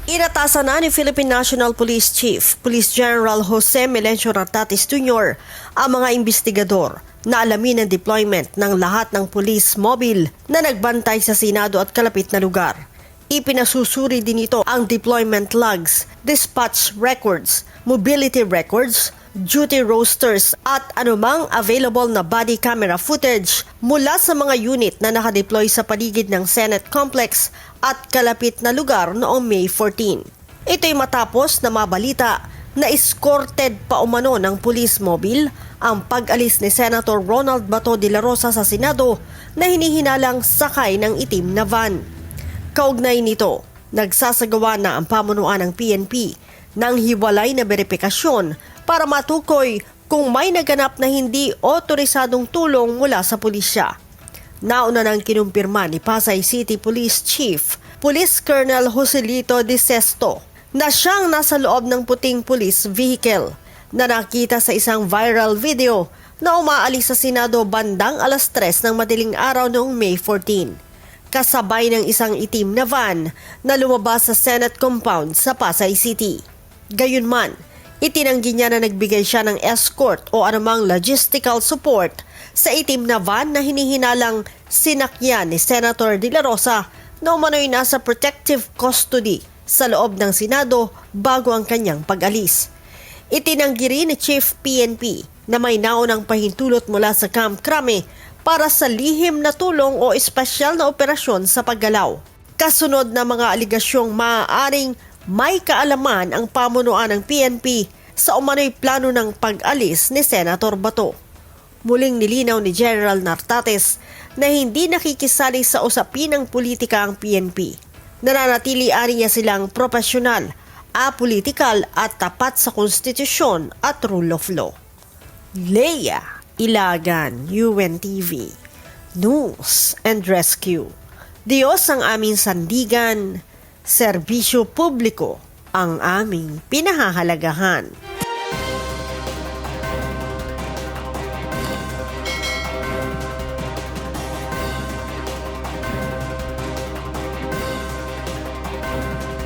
Inatasan na ni Philippine National Police Chief, Police General Jose Melencio Nartates Jr. ang mga investigador na alamin ang deployment ng lahat ng police mobile na nagbantay sa Senado at kalapit na lugar. Ipinasusuri din ito ang deployment logs, dispatch records, mobility records, duty rosters at anumang available na body camera footage mula sa mga unit na nakadeploy sa paligid ng Senate Complex at kalapit na lugar noong May 14. Ito'y matapos na mabalita na escorted pa umano ng police mobile ang pag-alis ni Senator Ronald Bato de la Rosa sa Senado na hinihinalang sakay ng itim na van. Kaugnay nito, nagsasagawa na ang pamunuan ng PNP ng hiwalay na beripikasyon para matukoy kung may naganap na hindi otorisadong tulong mula sa pulisya. Nauna nang kinumpirma ni Pasay City Police Chief, Police Colonel Joselito De Sesto, na siyang nasa loob ng puting police vehicle na nakita sa isang viral video na umaalis sa Senado bandang 3:00 ng madaling araw noong May 14. Kasabay ng isang itim na van na lumabas sa Senate compound sa Pasay City. Gayunman, itinanggi niya na nagbigay siya ng escort o anumang logistical support sa itim na van na hinihinalang sinakyan ni Senator De La Rosa na umano'y nasa protective custody sa loob ng Senado bago ang kanyang pag-alis. Itinanggi rin ni Chief PNP na may naunang pahintulot mula sa Camp Crame para sa lihim na tulong o espesyal na operasyon sa paggalaw. Kasunod na mga aligasyong maaaring may kaalaman ang pamunuan ng PNP sa umano'y plano ng pag-alis ni Senator Bato. Muling nilinaw ni General Nartates na hindi nakikisali sa usapin ng politika ang PNP. Nananatili niya silang profesional, apolitikal at tapat sa konstitusyon at rule of law. Leia Ilagan, UNTV, News and Rescue. Diyos ang aming sandigan, serbisyo publiko ang aming pinahahalagahan.